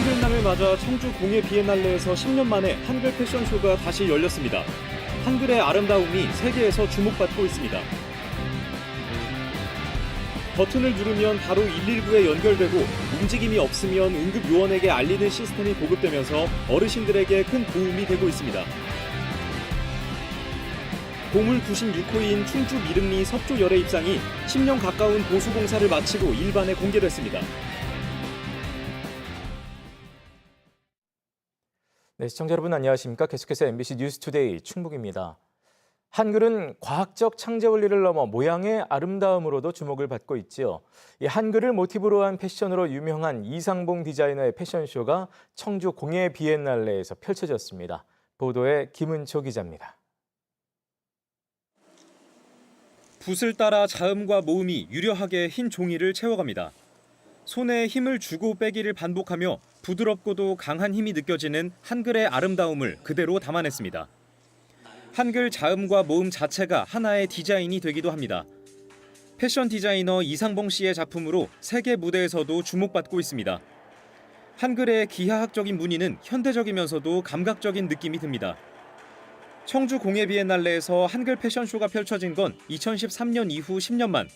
한글날을 맞아 청주 공예 비엔날레에서 10년 만에 한글 패션쇼가 다시 열렸습니다. 한글의 아름다움이 세계에서 주목받고 있습니다. 버튼을 누르면 바로 119에 연결되고 움직임이 없으면 응급요원에게 알리는 시스템이 보급되면서 어르신들에게 큰 도움이 되고 있습니다. 보물 96호인 충주 미륵리 석조 열애 입상이 10년 가까운 보수공사를 마치고 일반에 공개됐습니다. 네, 시청자 여러분 안녕하십니까? 계속해서 MBC 뉴스투데이 충북입니다. 한글은 과학적 창제 원리를 넘어 모양의 아름다움으로도 주목을 받고 있지요. 이 한글을 모티브로 한 패션으로 유명한 이상봉 디자이너의 패션쇼가 청주 공예 비엔날레에서 펼쳐졌습니다. 보도에 김은초 기자입니다. 붓을 따라 자음과 모음이 유려하게 흰 종이를 채워갑니다. 손에 힘을 주고 빼기를 반복하며 부드럽고도 강한 힘이 느껴지는 한글의 아름다움을 그대로 담아냈습니다. 한글 자음과 모음 자체가 하나의 디자인이 되기도 합니다. 패션 디자이너 이상봉 씨의 작품으로 세계 무대에서도 주목받고 있습니다. 한글의 기하학적인 무늬는 현대적이면서도 감각적인 느낌이 듭니다. 청주 공예 비엔날레에서 한글 패션쇼가 펼쳐진 건 2013년 이후 10년 만.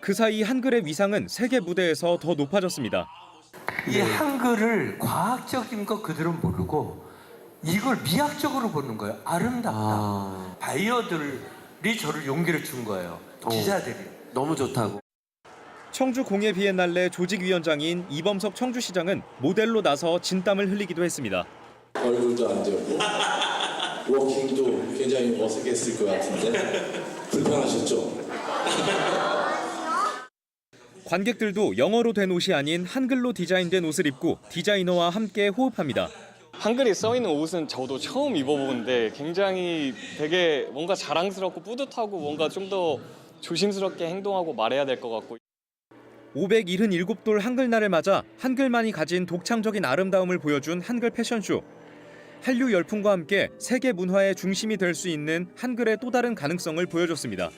그 사이 한글의 위상은 세계 무대에서 더 높아졌습니다. 이 한글을 과학적인 거 그대로 모르고 이걸 미학적으로 보는 거예요. 아름답다. 바이어들이 저를 용기를 준 거예요. 기자들이. 너무 좋다고. 청주 공예 비엔날레 조직위원장인 이범석 청주시장은 모델로 나서 진땀을 흘리기도 했습니다. 얼굴도 안 되고 워킹도 굉장히 어색했을 것 같은데 불편하셨죠? 관객들도 영어로 된 옷이 아닌 한글로 디자인된 옷을 입고 디자이너와 함께 호흡합니다. 한글이 써있는 옷은 저도 처음 입어보는데 굉장히 되게 뭔가 자랑스럽고 뿌듯하고 뭔가 좀 더 조심스럽게 행동하고 말해야 될 것 같고. 577돌 한글날을 맞아 한글만이 가진 독창적인 아름다움을 보여준 한글 패션쇼. 한류 열풍과 함께 세계 문화의 중심이 될 수 있는 한글의 또 다른 가능성을 보여줬습니다.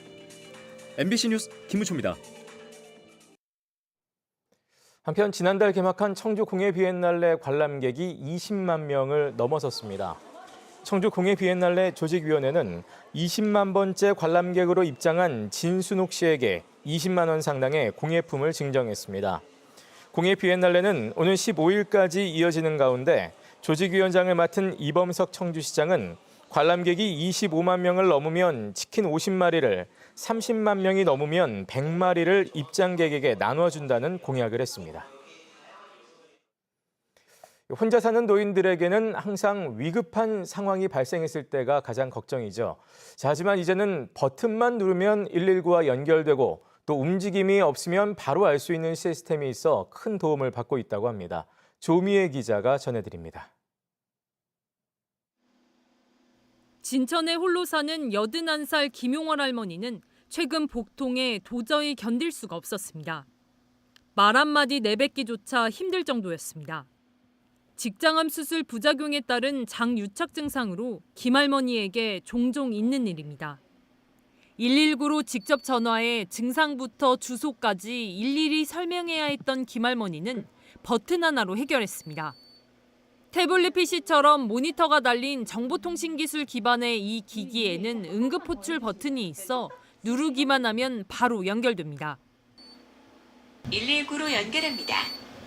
MBC 뉴스 김우초입니다. 한편 지난달 개막한 청주 공예 비엔날레 관람객이 20만 명을 넘어섰습니다. 청주 공예 비엔날레 조직위원회는 20만 번째 관람객으로 입장한 진순옥 씨에게 20만 원 상당의 공예품을 증정했습니다. 공예 비엔날레는 오늘 15일까지 이어지는 가운데 조직위원장을 맡은 이범석 청주시장은 관람객이 25만 명을 넘으면 치킨 50마리를, 30만 명이 넘으면 100마리를 입장객에게 나눠준다는 공약을 했습니다. 혼자 사는 노인들에게는 항상 위급한 상황이 발생했을 때가 가장 걱정이죠. 자, 하지만 이제는 버튼만 누르면 119와 연결되고 또 움직임이 없으면 바로 알 수 있는 시스템이 있어 큰 도움을 받고 있다고 합니다. 조미애 기자가 전해드립니다. 진천에 홀로 사는 81살 김용월 할머니는 최근 복통에 도저히 견딜 수가 없었습니다. 말 한마디 내뱉기조차 힘들 정도였습니다. 직장암 수술 부작용에 따른 장유착 증상으로 김 할머니에게 종종 있는 일입니다. 119로 직접 전화해 증상부터 주소까지 일일이 설명해야 했던 김 할머니는 버튼 하나로 해결했습니다. 태블릿 PC처럼 모니터가 달린 정보통신기술 기반의 이 기기에는 응급호출 버튼이 있어 누르기만 하면 바로 연결됩니다. 119로 연결합니다.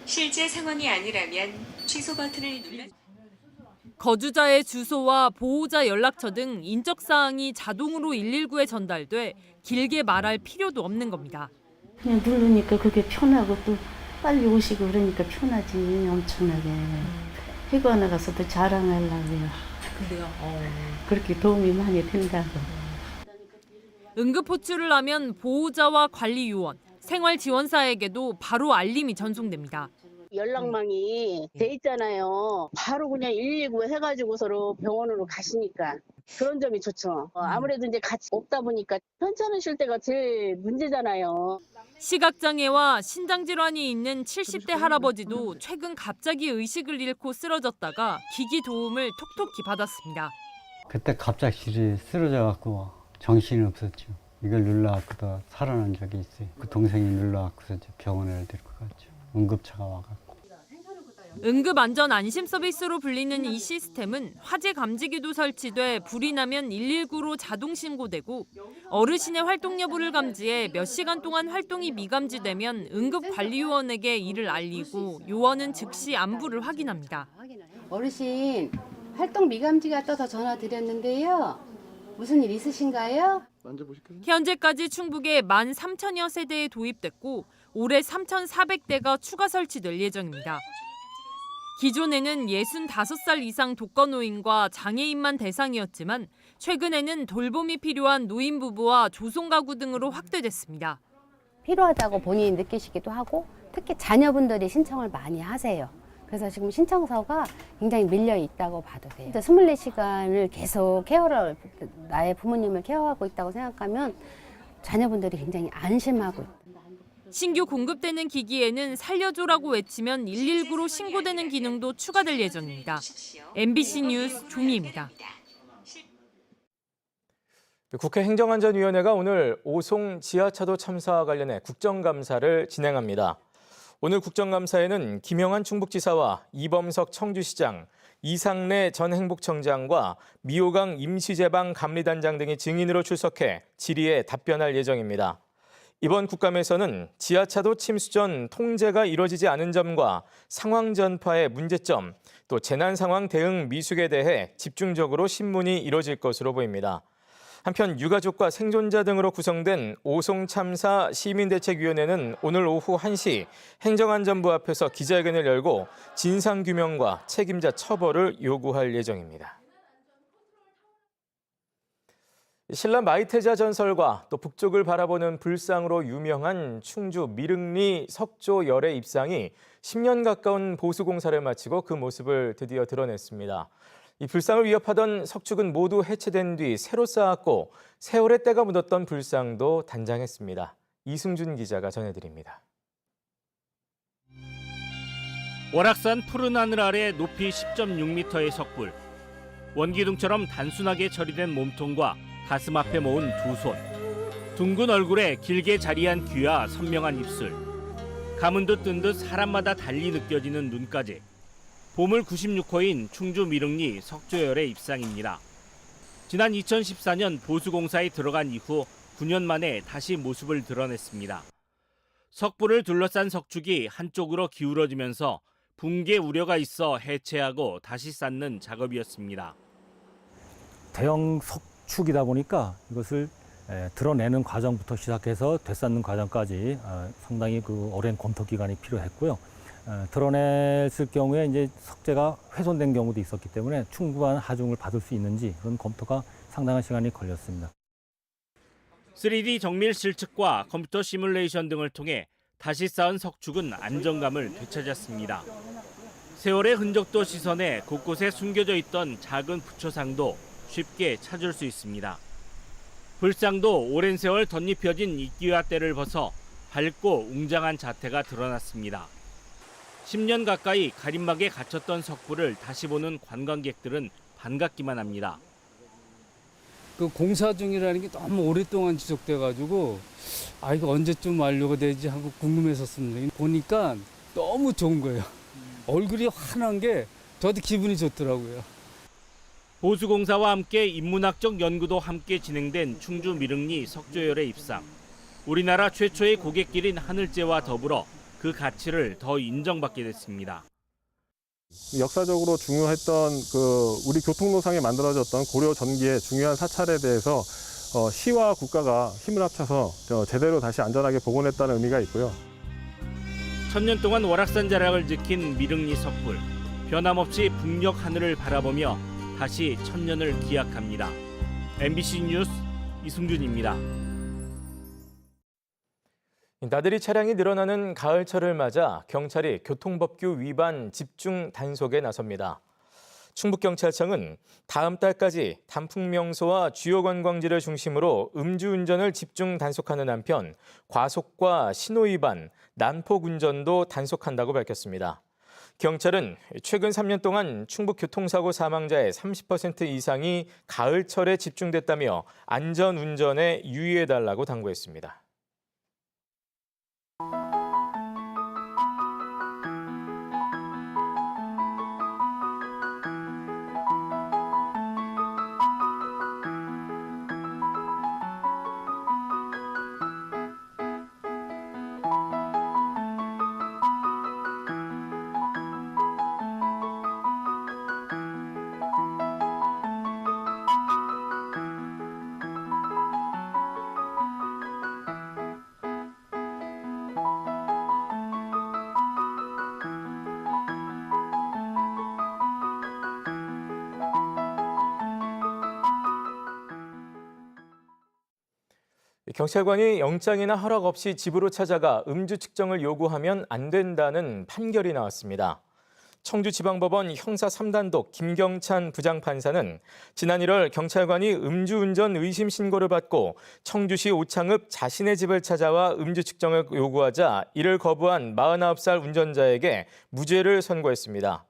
실제 상황이 아니라면 취소 버튼을 눌러. 거주자의 주소와 보호자 연락처 등 인적 사항이 자동으로 119에 전달돼 길게 말할 필요도 없는 겁니다. 그냥 누르니까 그게 편하고 또 빨리 오시고 그러니까 편하지 엄청나게. 해고 하나 가서도 자랑하려고요. 그래요? 그렇게 도움이 많이 된다고. 응급호출을 하면 보호자와 관리요원, 생활지원사에게도 바로 알림이 전송됩니다. 연락망이 돼 있잖아요. 바로 그냥 119 해가지고 서로 병원으로 가시니까 그런 점이 좋죠. 아무래도 이제 같이 없다 보니까 편찮으실 때가 제일 문제잖아요. 시각장애와 신장질환이 있는 70대 할아버지도 최근 갑자기 의식을 잃고 쓰러졌다가 기기 도움을 톡톡히 받았습니다. 그때 갑자기 쓰러져갖고 정신이 없었죠. 이걸 눌러갖고도 살아난 적이 있어요. 그 동생이 눌러갖고서 병원에 데리고 갔죠. 응급차가 와갖고. 응급안전 안심 서비스로 불리는 이 시스템은 화재 감지기도 설치돼 불이 나면 119로 자동 신고되고 어르신의 활동 여부를 감지해 몇 시간 동안 활동이 미감지되면 응급관리요원에게 이를 알리고 요원은 즉시 안부를 확인합니다. 어르신 활동 미감지가 떠서 전화 드렸는데요. 무슨 일 있으신가요? 현재까지 충북에 13,000여 세대에 도입됐고 올해 3,400대가 추가 설치될 예정입니다. 기존에는 65살 이상 독거노인과 장애인만 대상이었지만 최근에는 돌봄이 필요한 노인 부부와 조손가구 등으로 확대됐습니다. 필요하다고 본인이 느끼시기도 하고 특히 자녀분들이 신청을 많이 하세요. 그래서 지금 신청서가 굉장히 밀려 있다고 봐도 돼요. 24시간을 계속 나의 부모님을 케어하고 있다고 생각하면 자녀분들이 굉장히 안심하고 있다. 신규 공급되는 기기에는 살려줘라고 외치면 119로 신고되는 기능도 추가될 예정입니다. MBC 뉴스 조미입니다. 국회 행정안전위원회가 오늘 오송 지하차도 참사와 관련해 국정감사를 진행합니다. 오늘 국정감사에는 김영한 충북지사와 이범석 청주시장, 이상래 전 행복청장과 미호강 임시제방 감리단장 등이 증인으로 출석해 질의에 답변할 예정입니다. 이번 국감에서는 지하차도 침수 전 통제가 이뤄지지 않은 점과 상황 전파의 문제점, 또 재난 상황 대응 미숙에 대해 집중적으로 신문이 이뤄질 것으로 보입니다. 한편 유가족과 생존자 등으로 구성된 오송참사 시민대책위원회는 오늘 오후 1시 행정안전부 앞에서 기자회견을 열고 진상규명과 책임자 처벌을 요구할 예정입니다. 신라 마이태자 전설과 또 북쪽을 바라보는 불상으로 유명한 충주 미륵리 석조 열의 입상이 10년 가까운 보수공사를 마치고 그 모습을 드디어 드러냈습니다. 이 불상을 위협하던 석축은 모두 해체된 뒤 새로 쌓았고 세월의 때가 묻었던 불상도 단장했습니다. 이승준 기자가 전해드립니다. 월악산 푸른 하늘 아래 높이 10.6m의 석불. 원기둥처럼 단순하게 처리된 몸통과 가슴 앞에 모은 두 손. 둥근 얼굴에 길게 자리한 귀와 선명한 입술. 감은 듯 뜬 듯 사람마다 달리 느껴지는 눈까지. 보물 96호인 충주 미륵리 석조열의 입상입니다. 지난 2014년 보수공사에 들어간 이후 9년 만에 다시 모습을 드러냈습니다. 석불을 둘러싼 석축이 한쪽으로 기울어지면서 붕괴 우려가 있어 해체하고 다시 쌓는 작업이었습니다. 대형 석축이다 보니까 이것을 드러내는 과정부터 시작해서 되쌓는 과정까지 상당히 오랜 검토 기간이 필요했고요. 드러냈을 경우에 이제 석재가 훼손된 경우도 있었기 때문에 충분한 하중을 받을 수 있는지 그런 검토가 상당한 시간이 걸렸습니다. 3D 정밀 실측과 컴퓨터 시뮬레이션 등을 통해 다시 쌓은 석축은 안정감을 되찾았습니다. 세월의 흔적도 씻어내 곳곳에 숨겨져 있던 작은 부처상도 쉽게 찾을 수 있습니다. 불상도 오랜 세월 덧입혀진 이끼와 때를 벗어 밝고 웅장한 자태가 드러났습니다. 10년 가까이 가림막에 갇혔던 석불을 다시 보는 관광객들은 반갑기만 합니다. 그 공사 중이라는 게 너무 오랫동안 지속돼가지고 이거 언제쯤 완료가 되지 하고 궁금했었습니다. 보니까 너무 좋은 거예요. 얼굴이 환한 게 저도 기분이 좋더라고요. 보수공사와 함께 인문학적 연구도 함께 진행된 충주 미륵리 석조열의 입상. 우리나라 최초의 고갯길인 하늘재와 더불어 그 가치를 더 인정받게 됐습니다. 역사적으로 중요했던 우리 교통노상에 만들어졌던 고려 전기의 중요한 사찰에 대해서 시와 국가가 힘을 합쳐서 제대로 다시 안전하게 복원했다는 의미가 있고요. 1000년 동안 월악산 자락을 지킨 미륵리 석불. 변함없이 북녘 하늘을 바라보며 다시 1000년을 기약합니다. MBC 뉴스 이승준입니다. 나들이 차량이 늘어나는 가을철을 맞아 경찰이 교통법규 위반 집중 단속에 나섭니다. 충북경찰청은 다음 달까지 단풍명소와 주요 관광지를 중심으로 음주운전을 집중 단속하는 한편 과속과 신호위반, 난폭운전도 단속한다고 밝혔습니다. 경찰은 최근 3년 동안 충북 교통사고 사망자의 30% 이상이 가을철에 집중됐다며 안전운전에 유의해달라고 당부했습니다. 경찰관이 영장이나 허락 없이 집으로 찾아가 음주 측정을 요구하면 안 된다는 판결이 나왔습니다. 청주지방법원 형사 3단독 김경찬 부장판사는 지난 1월 경찰관이 음주운전 의심 신고를 받고 청주시 오창읍 자신의 집을 찾아와 음주 측정을 요구하자 이를 거부한 49살 운전자에게 무죄를 선고했습니다.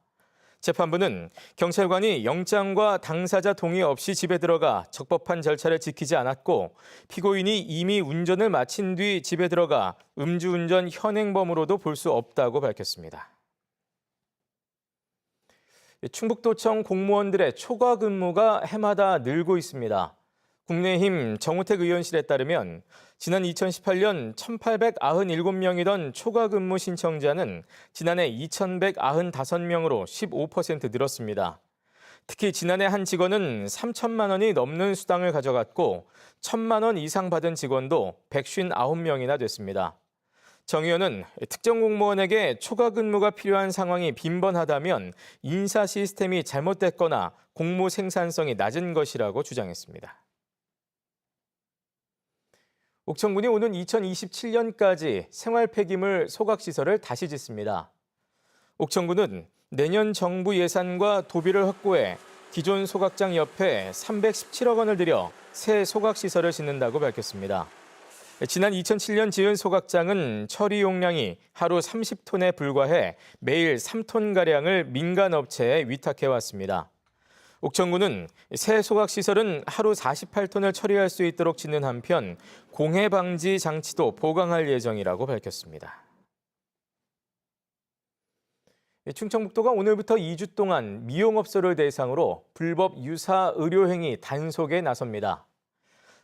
재판부는 경찰관이 영장과 당사자 동의 없이 집에 들어가 적법한 절차를 지키지 않았고 피고인이 이미 운전을 마친 뒤 집에 들어가 음주운전 현행범으로도 볼 수 없다고 밝혔습니다. 충북도청 공무원들의 초과 근무가 해마다 늘고 있습니다. 국민의힘 정우택 의원실에 따르면 지난 2018년 1,897명이던 초과 근무 신청자는 지난해 2,195명으로 15% 늘었습니다. 특히 지난해 한 직원은 3천만 원이 넘는 수당을 가져갔고 1,000만 원 이상 받은 직원도 159명이나 됐습니다. 정 의원은 특정 공무원에게 초과 근무가 필요한 상황이 빈번하다면 인사 시스템이 잘못됐거나 공무 생산성이 낮은 것이라고 주장했습니다. 옥천군이 오는 2027년까지 생활 폐기물 소각시설을 다시 짓습니다. 옥천군은 내년 정부 예산과 도비를 확보해 기존 소각장 옆에 317억 원을 들여 새 소각시설을 짓는다고 밝혔습니다. 지난 2007년 지은 소각장은 처리 용량이 하루 30톤에 불과해 매일 3톤가량을 민간업체에 위탁해왔습니다. 옥천군은 새 소각시설은 하루 48톤을 처리할 수 있도록 짓는 한편 공해 방지 장치도 보강할 예정이라고 밝혔습니다. 충청북도가 오늘부터 2주 동안 미용업소를 대상으로 불법 유사 의료행위 단속에 나섭니다.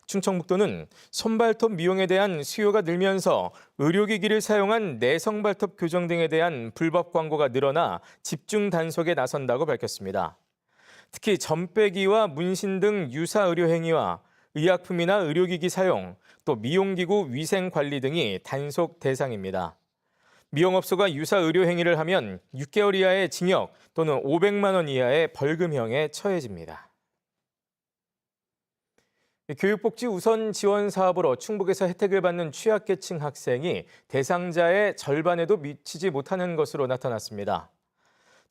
충청북도는 손발톱 미용에 대한 수요가 늘면서 의료기기를 사용한 내성발톱 교정 등에 대한 불법 광고가 늘어나 집중 단속에 나선다고 밝혔습니다. 특히 점빼기와 문신 등 유사 의료 행위와 의약품이나 의료기기 사용, 또 미용기구 위생 관리 등이 단속 대상입니다. 미용업소가 유사 의료 행위를 하면 6개월 이하의 징역 또는 500만 원 이하의 벌금형에 처해집니다. 교육복지 우선 지원 사업으로 충북에서 혜택을 받는 취약계층 학생이 대상자의 절반에도 미치지 못하는 것으로 나타났습니다.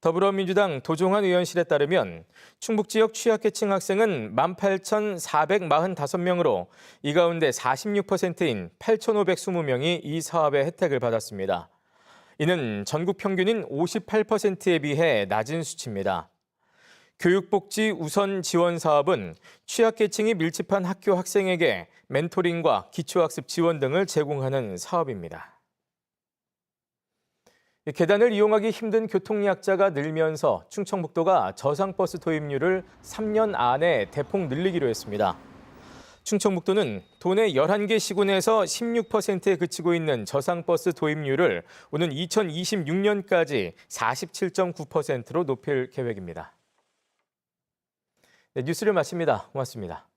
더불어민주당 도종환 의원실에 따르면 충북 지역 취약계층 학생은 18,445명으로 이 가운데 46%인 8,520명이 이 사업의 혜택을 받았습니다. 이는 전국 평균인 58%에 비해 낮은 수치입니다. 교육복지 우선 지원 사업은 취약계층이 밀집한 학교 학생에게 멘토링과 기초학습 지원 등을 제공하는 사업입니다. 계단을 이용하기 힘든 교통약자가 늘면서 충청북도가 저상버스 도입률을 3년 안에 대폭 늘리기로 했습니다. 충청북도는 도내 11개 시군에서 16%에 그치고 있는 저상버스 도입률을 오는 2026년까지 47.9%로 높일 계획입니다. 네, 뉴스를 마칩니다. 고맙습니다.